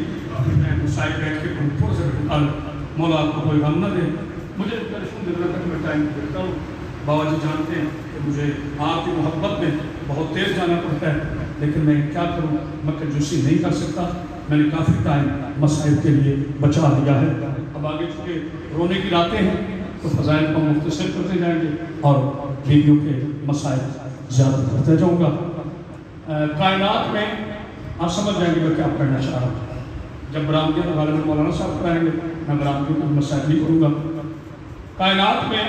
Speaker 1: میں مسائل بیٹھ کے تھوڑا سا مولا آپ کو کوئی غم نہ دے. مجھے ٹیلیفون دینا تک میں ٹائم دیتا ہوں. بابا جی جانتے ہیں کہ مجھے آپ کی محبت میں بہت تیز جانا پڑتا ہے. لیکن میں کیا کروں، میں کنجوسی نہیں کر سکتا، میں نے کافی ٹائم مصائب کے لیے بچا لیا ہے۔ اب آگے چونکہ رونے کی راتیں ہیں تو فضائل کو مختصر کرتے جائیں گے اور بیویوں کے مسائل زیادہ کرتے جاؤں گا۔ کائنات میں آپ سمجھ جائیں گے میں کیا کرنا چاہ رہا ہوں۔ جب برآمدی غالب مولانا صاحب کرائیں گے میں برآمدی کو مسائل نہیں کروں گا۔ کائنات میں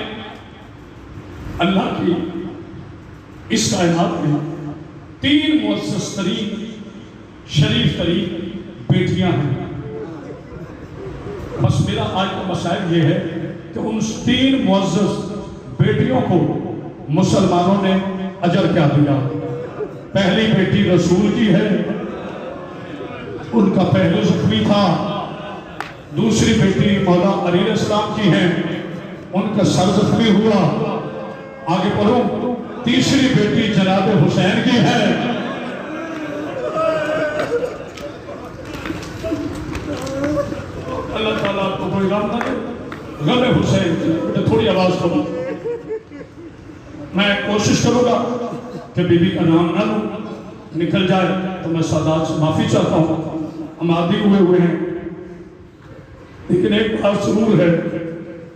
Speaker 1: اللہ کی اس کائنات میں 3 معزز ترین شریف ترین بیٹیاں ہیں۔ بس میرا آج کا مسائل یہ ہے کہ ان 3 معزز بیٹیوں کو مسلمانوں نے اجر کیا دیا۔ پہلی بیٹی رسول کی ہے، ان کا پہلو زخمی تھا۔ دوسری بیٹی مولا علی علیہ السلام کی ہے، ان کا سر زخمی ہوا۔ آگے پڑھو، تیسری بیٹی جناب حسین کی ہے۔ اللہ تعالیٰ آپ کو کوئی رام نہ دے۔ غم حسین کی تھوڑی آواز کرو، میں کوشش کروں گا کہ بی بی کا نام نہ لوں، نکل جائے تو میں سادات سے معافی چاہتا ہوں، ہم عادی ہوئے ہیں، لیکن ایک بات ضرور ہے،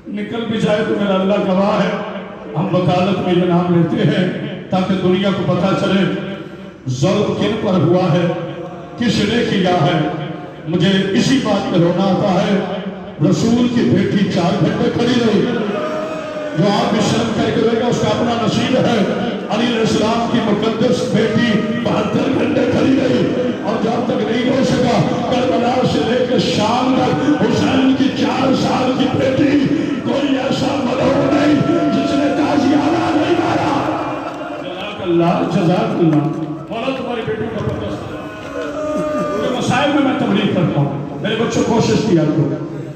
Speaker 1: نکل بھی جائے تو میرا اللہ گواہ ہے، ہم وکالت میں یہ نام لیتے ہیں تاکہ دنیا کو پتہ چلے ظلم کن پر ہوا ہے، کس نے کیا ہے۔ مجھے اسی بات میں رونا آتا ہے، رسول کی بیٹی 4 گھنٹے کھڑی رہی، جو آپ بھی شرم کر کے رہے گا اس کا اپنا نصیب ہے۔ علی علیہ السلام کی مقدس بیٹی 72 گھنٹے کھڑی رہی اور جب تک نہیں ہو سکا کربلا سے لے کے شام تک حسین کی 4 سال کی بیٹی کوئی ایسا ملعون نہیں جس نے تازیانہ نہیں مارا۔ جزاک اللہ، جزاک اللہ۔ مولا تمہاری بیٹی کا پتہ یہ مسائل میں تبلیغ کرتا ہوں، میرے بچوں کوشش کیا کرو،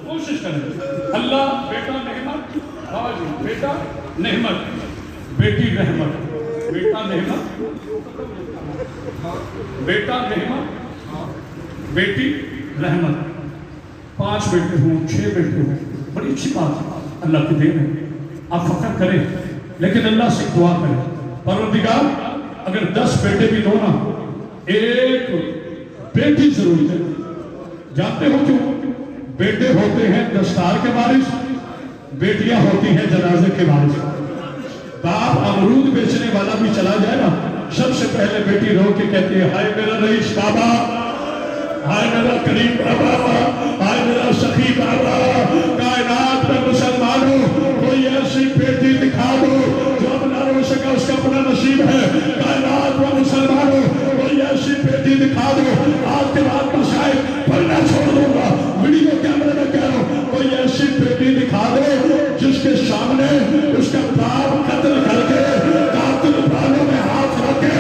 Speaker 1: کوشش کریں۔ اللہ بیٹا نعمت، بابا جی بیٹا نعمت، بیٹی رحمت، بیٹا نعمت، بیٹا نعمت، بیٹی رحمت۔ 5 بیٹے ہوں، 6 بیٹے ہوں، بڑی اچھی بات ہے، اللہ کی دین ہے، آپ فخر کریں، لیکن اللہ سے دعا کریں، پروردگار اگر 10 بیٹے بھی دو نا، ایک بیٹی ضرور دے۔ جانتے ہو کیوں؟ بیٹے ہوتے ہیں دستار کے وارث، بیٹیاں ہوتی ہیں جنازے کے وارث۔ باپ امرود بیچنے والا بھی چلا جائے نا، سب سے پہلے بیٹی رو کے کہتی ہے ہائے میرا رئیس بابا، ہائے میرا کریم بابا، ہائے میرا سخی بابا۔ کائنات میں مسلمانوں کوئی ایسی بیٹی دکھا دو جو اب نہ رو سکا، اس کا اپنا نصیب ہے۔ کائنات میں مسلمانوں کوئی ایسی بیٹی دکھا دو، آج کے بعد مسائل پڑھنا چھوڑ دوں گا، ویڈیو کیمرے میں کہہ رہا ہوں، کوئی ایسی بیٹی دکھا دو جس کے سامنے اس کا باپ قتل کر کے قاتل بالوں میں ہاتھ رکھ کے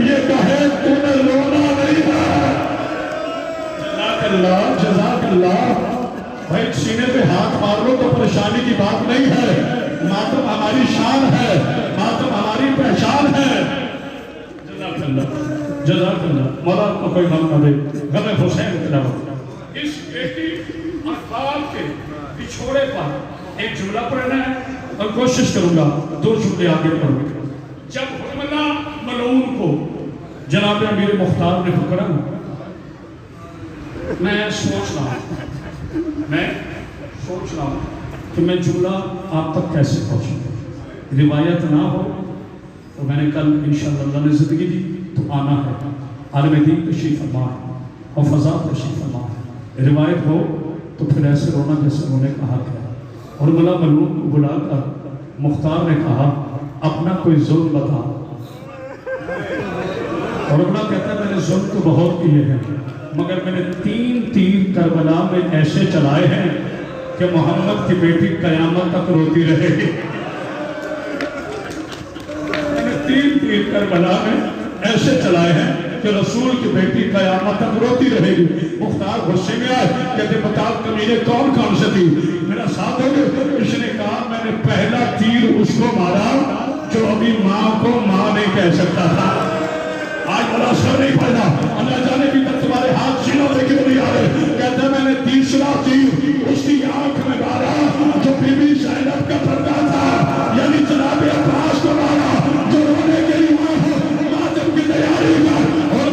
Speaker 1: یہ کہے تو نے رونا نہیں ہے۔ جزاک اللہ، جزاک اللہ۔ بھائی سینے پہ ہاتھ مار لو تو پریشانی کی بات نہیں ہے، ماتم ہماری شان ہے، ماتم ہماری پہچان ہے۔ جزاک اللہ، جزاک اللہ۔ مولا کو کوئی غم نہ دے، غم حسین کے علاوہ اس بیٹی اور باپ کے بچھوڑے پر ایک جملہ پڑھنا ہے اور کوشش کروں گا 2 جملے آگے پڑھوں۔ جب حرملہ ملعون کو جناب امیر مختار نے پکڑا، میں سوچ رہا ہوں کہ میں جملہ آپ تک کیسے پہنچوں۔ روایت نہ ہو تو میں نے کل انشاءاللہ اللہ نے زندگی دی تو آنا ہے، عالم دین تشریف فرما ہے اور فضا تشریف فرما ہے۔ روایت ہو تو پھر ایسے رونا جیسے رونے کا حق ہے۔ اور حرملہ ملعون کو بلا کر مختار نے کہا اپنا کوئی ظلم بتا۔ اور حرملہ کہتا ہے میں نے ظلم تو بہت کیے ہیں، مگر میں نے 3 تیر کربلا میں ایسے چلائے ہیں کہ محمد کی بیٹی قیامت تک روتی رہے گی۔ میں نے 3 تیر کربلا میں ایسے چلائے ہیں کہ رسول کی بیٹی قیامت تک روتی رہے گی۔ مختار غصے میں آئے، کہتے بتا کمینے کون کون سے تھی، میرا ساتھ ہو گئے۔ اس نے کہا میں نے پہلا تیر اس کو مارا جو ابھی ماں کو ماں نہیں کہہ سکتا تھا۔ آج بڑا سر نہیں پڑھنا، اللہ جانے بھی تک تمہارے ہاتھ سینوں میں کیوں نہیں آ رہے۔ کہتے میں نے تیسرا تیر اس کی آنکھ میں مارا جو بی بی زینب کا پردہ تھا، یعنی جناب عباس کو مارا جو رونے کے لیے وہاں ہو، ماتم کی تیاری کا۔ اور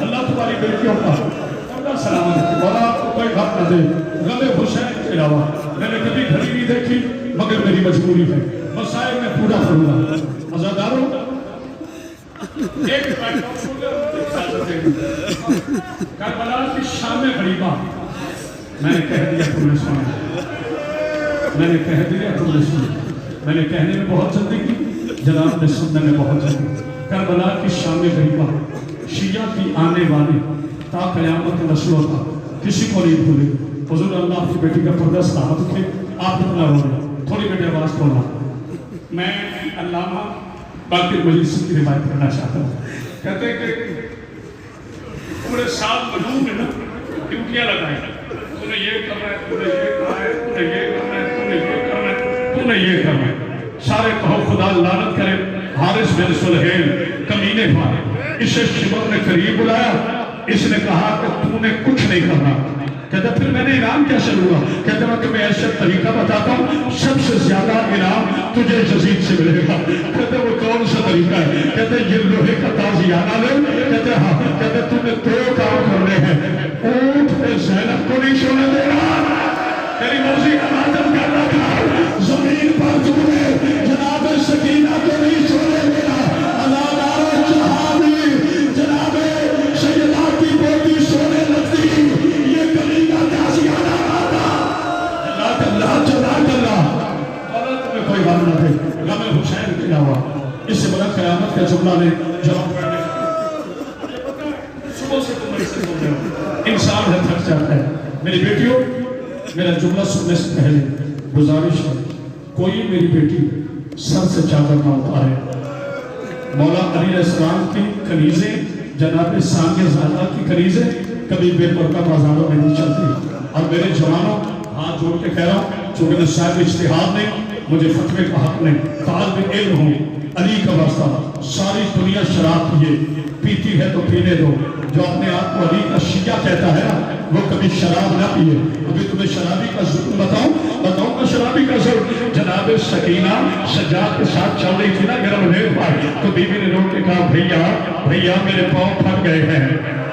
Speaker 1: اللہ تمہاری بیٹیوں کا اللہ سلامت رکھے، مولا آپ کو کوئی غم نہ دے، غم حسین کے علاوہ میں نے کبھی گھڑی نہیں دیکھی، مگر میری مجبوری ہے، مسائل میں پورا کروں گا۔ عزاداروں ایک کربلا کی شام غریبہ میں نے کہہ دیا تم نے سنا، میں نے کہہ دیا تم نے سنا، میں نے کہنے میں بہت جلدی کی، جناب نے سننے میں بہت جلدی۔ کربلا کی شام غریبہ شیعہ کی آنے والی تا قیامت نسلوں کا کسی کو نہیں بھولے۔ حضور اللہ کی بیٹی کا پردہ سلامت رکھے، آپ اتنا رو رہے، تھوڑی بیٹی آواز کھولنا۔ میں علامہ باقر مجید سے کی روایت کرنا چاہتا ہوں، کہتے ہیں کہ پورے سال مجنون میں نا ڈیوٹیاں لگائیں، تو نے یہ کرنا ہے، تو نے یہ کرنا ہے، تو نے یہ کرنا ہے، تو نے یہ کرنا ہے، تو نے یہ کرنا ہے۔ سارے کہو خدا لعنت کرے حارث بن سلہیل کمینے پر، اسے شمر نے قریب بلایا، اس نے کہا کہ تو نے کچھ نہیں کرنا۔ کہتا پھر میں نے انعام کیسے لوں؟ کہتا میں تمہیں ایسا طریقہ بتاتا ہوں، سب سے زیادہ انعام تجھے یزید سے ملے گا۔ کہتا وہ کون سا طریقہ ہے؟ کہتا یہ لوہے کا تازیانہ لے۔ کہتا ہاں، کہتا تم نے 2 کام کرنے ہیں، اونٹ پہ زینب کو نہیں سونے دینا، تیری مرضی کا ماتم کرنا تھا، زمین پر تم نے جناب سکینہ کو نہیں سونے دینا، عزاداروں صحابی جناب سیدہ کی بیٹی سونے لگتی، یہ کلی کا تازیانہ آتا، جزاک اللہ جزاک اللہ۔ اور تمہیں کوئی غم نہ دے، غم حسین کے علاوہ اس سے بڑا قیامت کا جملہ نے جواب پڑھنے صبح سے تم ایسے سن رہے ہو، انسان ہے تھک جاتا ہے۔ میری بیٹیوں میرا جملہ سننے سے پہلے گزارش ہے، کوئی میری بیٹی سر سے چادر نہ اتارے۔ مولا علی علیہ السلام کی کنیزیں، جناب ثانیہ زہرا کی کنیزیں کبھی بے پردہ بازاروں میں نہیں چلتی۔ اور میرے جوانوں ہاتھ جوڑ کے کہہ رہا ہوں، چونکہ میں صاحب اجتہاد نہیں، مجھے فتوے کا حق نہیں، طالب علم ہوں، علی کا واسطہ، ساری دنیا شراب پیے، پیتی ہے تو پینے دو، جو اپنے آپ کو علی کا شیعہ کہتا ہے نا وہ کبھی شراب نہ پیے۔ ابھی تمہیں شرابی کا ظلم بتاؤں گا شرابی کا ظلم۔ جناب سکینہ سجاد کے ساتھ چل رہی تھی نا گرم ریت پر، تو بیوی نے روک کے کہا بھیا میرے پاؤں پھٹ گئے ہیں،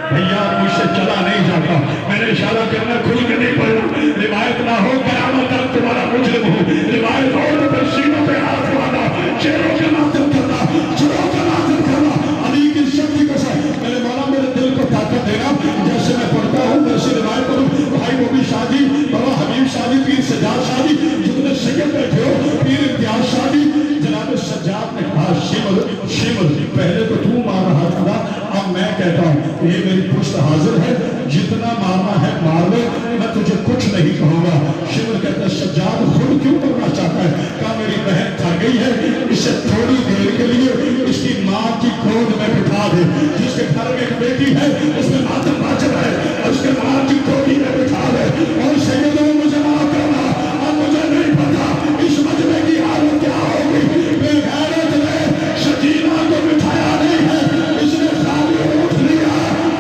Speaker 1: بھیا مجھ سے چلا نہیں جاتا۔ میں نے اشارہ کرنا کھل کے نہیں پڑھنا، روایت نہ ہو قیامت تک تمہارا مجرم ہو، روایت ہو تو پھر سینوں پہ ہاتھ مارنا، چہروں کا ماتم کرنا، چہروں کا ماتم کرنا۔ علی کی شکتی کو ساتھ میرے مولا میرے دل کو طاقت دینا، جیسے میں پڑھتا ہوں ویسے روایت کروں۔ بھائی وہ بھی شادی، بابا حبیب شادی، پیر سجاد شادی، جتنے سید بیٹھے ہو، پیر امتیاز شادی۔ جناب سجاد نے کہا شمر پہلے تو تو مار رہا تھا، اب میں کہتا ہوں یہ میری پشت حاضر ہے، جتنا مارنا ہے مار لے، میں تجھے کچھ نہیں کہوں گا۔ شمر کہتا ہے سجاد خود کیوں کرنا چاہتا ہے؟ کہا میری بہن تھک گئی ہے، اسے تھوڑی دیر کے لیے اس کی ماں کی گود میں بٹھا دے، جس کے گھر میں ایک بیٹی ہے اس میں ماتم واجب ہے، اور اس کے ماں کی گودی میں بٹھا دے۔ اور سیدوں مجھے معاف کرنا، اب مجھے نہیں پتا اس مجمع کی حالت کیا ہوگی۔ بے غیرت نے سکینہ کو بٹھایا نہیں ہے، اس نے خالی اونٹ لیا،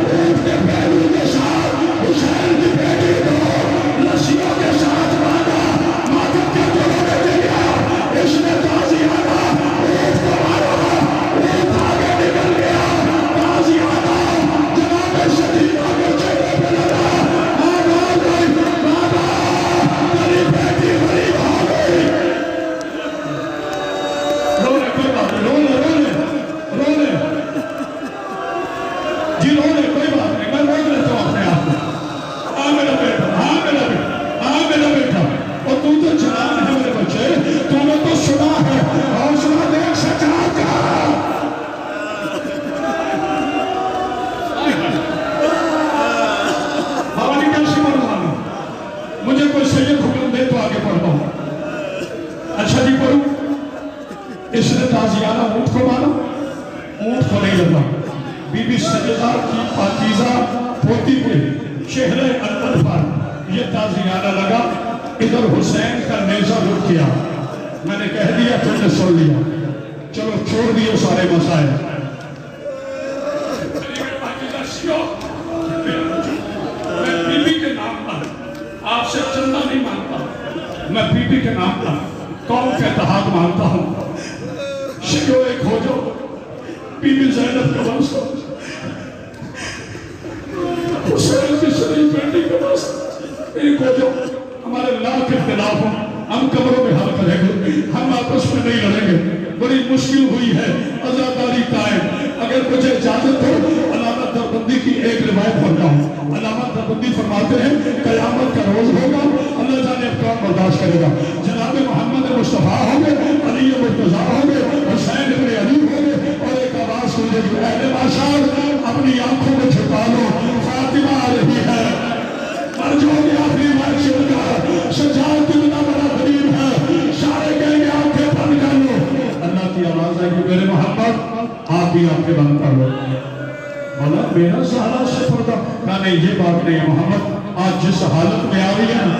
Speaker 1: اونٹ کے پہلو کے ساتھ حسین کی بیٹی کو رسیوں کے ساتھ باندھا، ماتم کے توڑنے دے گیا۔ اس نے تازیانہ اونٹ کو مارا، اونٹ آگے نکل گیا، تازیانہ جناب سکینہ کے چہرے پہ لگا، بابا تیری بیٹی غریب ہو گئی۔ رونے کوئی بات نہیں، رونے جی رونے کوئی بات نہیں، میں روک لیتا ہوں اپنے آپ کو۔ ہاں میرا بیٹا، ہاں میرا بیٹا، ہاں میرا بیٹا، اور تو جوان ہے میرے بچے، تو نے تو سنا ہے، اور سنا دیکھ سجاد کا۔ بابا کی کیسی مرمانی، مجھے کوئی سید حکم دے تو آگے پڑھتا ہوں۔ اچھا جی پڑھوں۔ اس نے تازیانہ اونٹ کو مارا، اونٹ کو نہیں لگا، بی بی سیدہ کی پاکیزہ پوتی کے چہرے انور پر یہ تازیانہ لگا۔ ادھر حسین کا نیزہ رک گیا، میں نے کہہ دیا تم نے سن لیا، چلو چھوڑ دیو سارے مسائل۔ میں بی بی کے نام پر آپ سے چندہ نہیں مانگتا، میں بی بی کے نام پر قوم کا اتحاد مانگتا ہوں۔ شیعوں ایک ہو جو، بی بی زینب کے ونش کو حسین کی شریف بیٹی کے واسطے ایک ہو جاؤ. ہمارے لاکھ اختلاف ہوں, ہم قبروں میں حل کریں گے, ہم آپس میں نہیں لڑیں گے. بڑی مشکل ہوئی ہے عزاداری قائم. اگر مجھے اجازت ہو علامہ دیوبندی کی ایک روایت پڑھتا ہوں. علامہ دیوبندی فرماتے ہیں قیامت کا روز ہوگا, اللہ جانے اب کون برداشت کرے گا. جناب محمد مصطفیٰ ہوں گے, علی مرتضیٰ ہوں گے, حسین ابن علی ہوں گے, اور ایک آواز سنجھے گی, اہل معشر اپنی آنکھوں میں چھپا لو, فاطمہ آ رہی ہے. مرج ہو گیا اپنی معشر کا, شجاعت اتنا بڑا غریب ہے, سارے کہیں گے آنکھیں بند کر لو. اللہ کی آواز ہے کہ میرے محمد آپ بھی آنکھیں بند کر لو. مولا میرا سہارا سفر تھا. کہا نہیں یہ بات نہیں محمد, آج جس حالت میں آ رہی ہے نا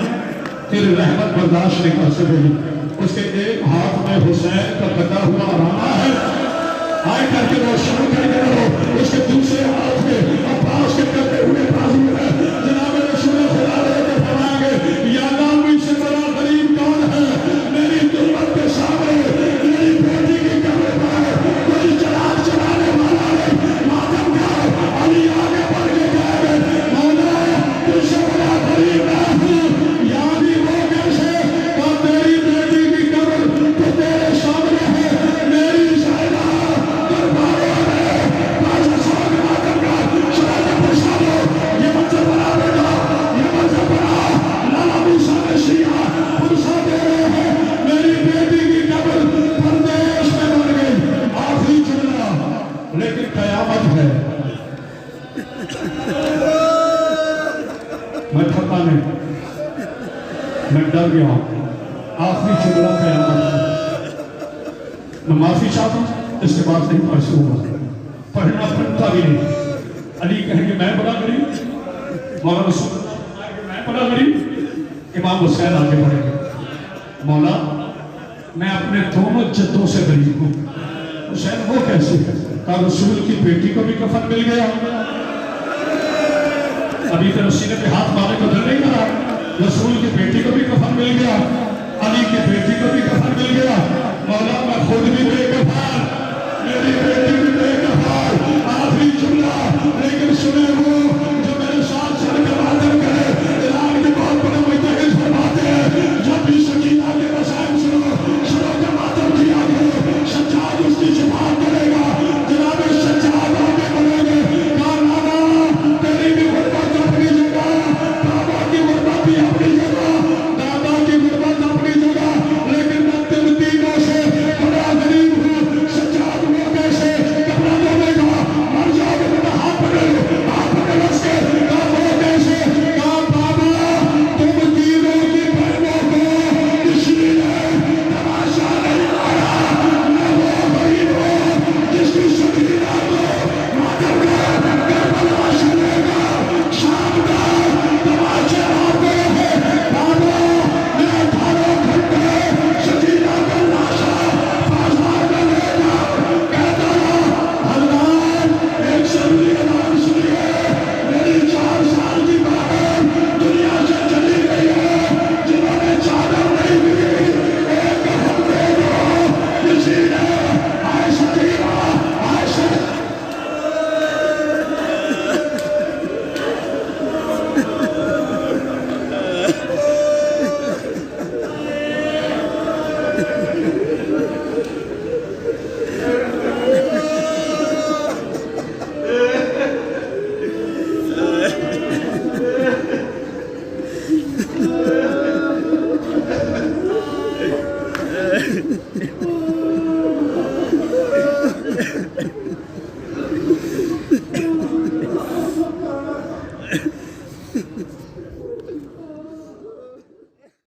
Speaker 1: تیری رحمت برداشت نہیں کر سکے گی. اس کے ایک ہاتھ میں حسین کا کٹا ہوا رانا ہے, آئے کر کے وہ شروع کر کے رہو. اس کے دوسرے ہاتھ میں عباس کے کٹے ہوئے بازو ہے. جناب رسول خدا رہے کے فرمائیں گے یا اللہ مجھ سے بڑا غریب کون ہے میری ظلمت کے سامنے, میری بیٹی کی قبر پر کوئی چراغ چلانے والا نہیں. ماتم کا علی آگے بڑھ کے کہہ گئے مولا تجھ سے بڑا غریب نہ ہوں, یعنی وہ کیسے کہ تیری بیٹی کی قبر تو تیرے سامنے ہے, میری زائدہ درباروں میں بازا سوگ ماتم کا شرائط پرسا دو. یہ منظر بنا بیٹا, یہ منظر بنا. لالا موسیٰ نے شیعہ پرسا دے رہے ہیں, میری بیٹی کی قبر پردیش میں بن گئی. آخری جملہ لیکن قیامت ہے. میں تھکا نہیں, میں ڈر گیا ہوں. آخری جملہ قیامت ہے. میں معافی چاہتا ہوں, اس کے بعد نہیں پڑھ سکوں, پڑھنا پڑھتا بھی نہیں. علی کہیں گے میں بڑا غریب, مولا رسول اللہ کہیں گے میں بڑا غریب, امام حسین آگے بڑھیں گے مولا میں اپنے دونوں جدوں سے غریب ہوں. حسین وہ کیسے ہے؟ کہا رسول کی بیٹی کو بھی کفن مل گیا. ابھی تو سینے پہ ہاتھ مارے کو دل نہیں کرا. رسول کی بیٹی کو بھی کفن مل گیا, علی کی بیٹی کو بھی کفن مل گیا. مولا میں خود بھی بے کفن, میری بیٹی بھی بے کفن. آخری جملہ لیکن سنے وہ جو میرے ساتھ چل کر ماتم کرے. عراق کے بہت بڑے مجتہد فرماتے ہیں جب بھی سکینہ کے مسائل سنو کے ماتم کیا کرو, سجاد اس کی جماعت کرے گا. جناب سجاد آگے بڑھیں گے, کہا نانا تیری بھی غربت اپنی جگہ, بابا کی غربت بھی اپنی جگہ, دادا کی غربت اپنی جگہ, لیکن میں تم تینوں سے بڑا غریب ہوں. سجاد وہ کیسے کپڑا دھونے گا, مر جاؤ گے تو ہاتھ پکڑ لو, ہاتھ پکڑ اس کے. کہا وہ کیسے, کہا بابا تم تینوں کی بہنوں کو کسی نے تماشا نہیں لایا. میں وہ غریب ہوں جس کی سکینہ کو ماتم کا کربلا چلے گا, شام کا تماشے آتے ہیں. بابا میں 18 گھنٹے سکینہ کا لاشا بازار میں لے جاؤں. کہتا رہا حضرات ایک ضروری اعلان سنیے, میری 4 سال کی بہن دنیا سے چلی گئی ہے. جنہوں نے چادر نہیں ملی ایک کفن دے دو. کسی نے آئے سکینہ آئے سکینہ
Speaker 3: Oh